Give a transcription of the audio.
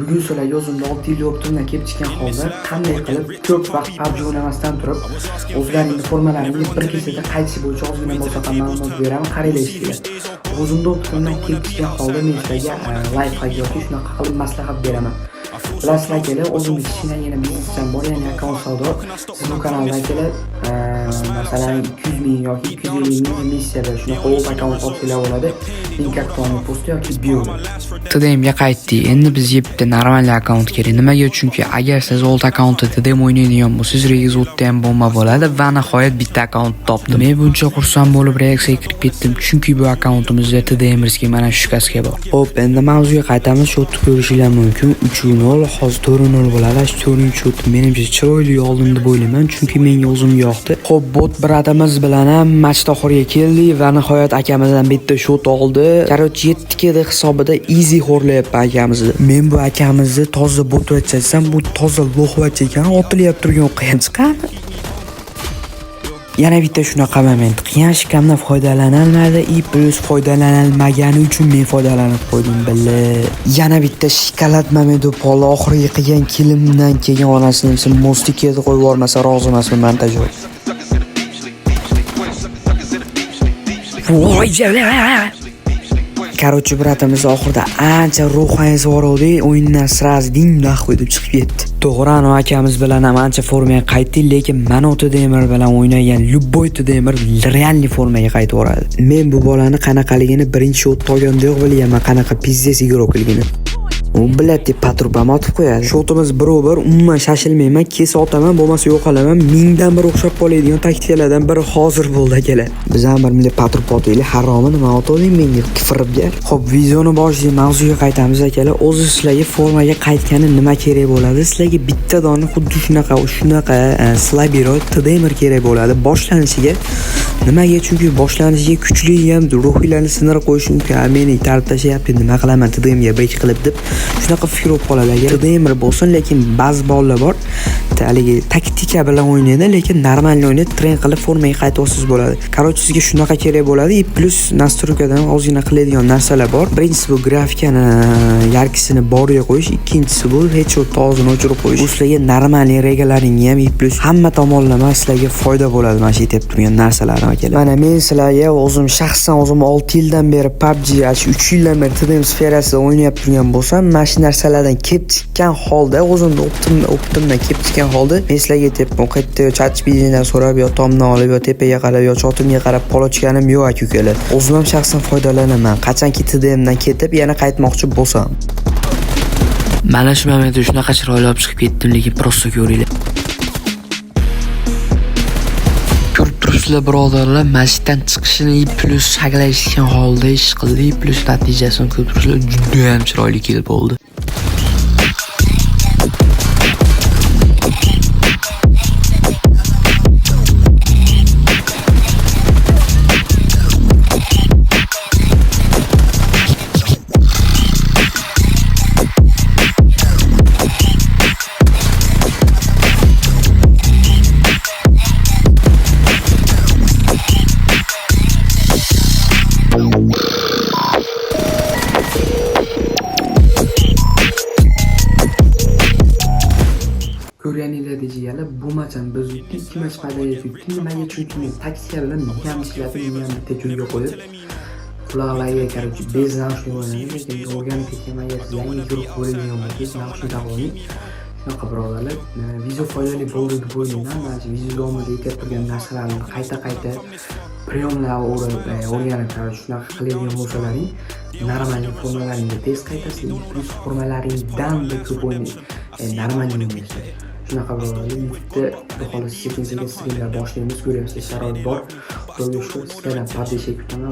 Bugun sizlarga o'zimda 6 yil o'qituvdan kelib chiqqan holda qanday qilib ko'p vaqt PUBG o'ynamasdan turib o'zlaringning formalaringiz bir kechada qaytishi bo'yicha ozgina bo'lsa ham ma'lumot beraman, qaranglar ishinglar. O'zimda o'qituvdan kelib chiqqan holda men sizlarga lifehack yoki shunaqa qilib maslahat beraman. Bilasizlar kelar, o'zimning kichkinagina biznesim bor, ya'ni akkaunt savdo. Siz bu kanalda kelar masalan 200 ming yoki 250 ming missiyada shunaqa o'z akkaunt olsanglar bo'ladi. Link aktualniy post yoki bio. TDMga qaytdik. Endi bizga bitta normal akkaunt kerak. Nimaga? Chunki agar siz old akkauntda TDM o'ynaydigan bo'lsangiz, regizotda ham bomba bo'ladi va nihoyat bitta akkaunt topdim. Men buncha xursand bo'lib reaksiyaga kirib ketdim, chunki bu akkauntimizda TDM riski mana shu kasga bor. Xo'p, endi mavzuga qaytamiz. Shotni ko'rishinglar mumkin. 3-0, hozir 4-0 bo'ladi. 4-shot menimcha chiroyli oldin deb o'ylayman, chunki menga o'zim yoqdi. Xo'p, bot biradamiz bilan ham match oxiriga keldik va nihoyat akamizdan bitta shot oldi. Короче, 7 hisobida easy xo'rlayapman akamizni. Men bu akamizni toza botvachatsam, bu toza lo'xvacha ekan, otilyapti turgan o'qiyam chiqadi. Yana bitta shunaqa moment. Qiyashkamdan foydalanilmadi, plus foydalanilmagani uchun men foydalanib qo'ydim billa. Yana bitta shokolad momenti polo oxiriga qilgan kilimdan keyin onasining ismini mostikeda qo'yib yubormasa rozi emasman montajyor. Короче, bratimiz oxirida ancha ruhangiz vorodi, o'yindan sraz ding nahvoy deb chiqib ketdi. To'g'ri, ana akamiz bilan ham ancha formaga qaytdik, lekin mana TDMR bilan o'ynagan любой TDMR realniy formaga qaytib boradi. Men bu bolani qanaqaligini birinchi shot olgandayoq bilganman, qanaqa pizdes igrokligini. U biladi patrubam otib qo'yadi. Shotimiz birobar, umuman shashilmayman, kesib otaman, bo'lmasa yo'qolaman. Mingdan bir o'xshab qoladigan taktikalardan biri hozir bo'ldi akalar. Biz ham bir millat patrup otaylik, haromi nima otaylik menga firibgar. Xo'p, videoni boshida mavzuga qaytamiz akalar. O'zi sizlarga formaga qaytgani nima kerak bo'ladi? Sizlarga bitta dona xuddi shunaqa slabiro TDMR kerak bo'ladi boshlanishiga. Nimaga? Chunki boshlanishiga kuchli ham ruhiylarni sindirib qo'yish mumkin. Meni tartib tashlayapti, nima qilaman TDMga bek qilib deb. Shunaqa fikr bo'lib qoladi. Agar TDMR bo'lsin, lekin ba'zi bolalar bor, haligi taktika bilan o'ynaydi, lekin normal o'ynaydi, tren qilib formaga qaytasiz bo'ladi. Короче, sizga shunaqa kerak bo'ladi. Plus nastroykadan ozgina qiladigan narsalar bor. Birinchisi bu grafikani yarkisini boriga qo'yish, ikkinchisi bu headshot tozini o'chirib qo'yish. Bu sizlarga normal regalaringni ham plus hamma tomonlama sizlarga foyda bo'ladi mana shu aytib turgan narsalarni akalar. Mana men sizlarga o'zim shaxsan 6 yildan beri PUBG, 3 yildan beri TDM sferasida o'ynayib turgan bo'lsam, mana shu narsalardan kelib chiqqan holda, o'zimni o'qituvdan kelib chiqqan holda men sizlarga aytibman, qayerda ChatGPTdan so'rab yo tomdan olib yo tepaga qarab yo chotimga qarab polochganim yo'q aka-ukalar. O'zim ham shaxsan foydalanaman. Qachonki TDMdan ketib yana qaytmoqchi bo'lsam. Mana shu momentda shunaqa chiroyli olib chiqib ketdim, lekin prosta ko'ringlar. Ko'rib turibsizlar birodarlar, masjiddan chiqishini plus shaklashgan holda ish qildi, plus natijasini ko'rib turibsizlar, juda ham chiroyli kelib oldi. Ko'rganinglar dejigalar, bu maçdan biz yutdik, 2 maç foydali yutdik. Nimaga? Chunki men taktika bilan ham ishlarni bitta joyga qo'yib, quloqlarga qarab bez naushnik o'ynadim, lekin o'rganib ketgan yangi guruh bo'ladigan bo'lsa, naushnik taqoning. Shunaqa birodarlar, video foydali bo'ldi deb o'ylayman. Mana shu videoda aytib turgan narsalarni qayta priyomlar o'rganib shunaqa qiladigan bo'lsalaring, normal formalaringga tez qaytasizlar, plus formalaringdan ko'p o'ynaysiz. Normal o'ynaysiz. Shunaqa birodarlar, bitta xolos sekin-sekin strimlar boshlaymiz, ko'ryapsiz, sharoit bor. Xudoga shukr, sizlardan podpishka kutaman.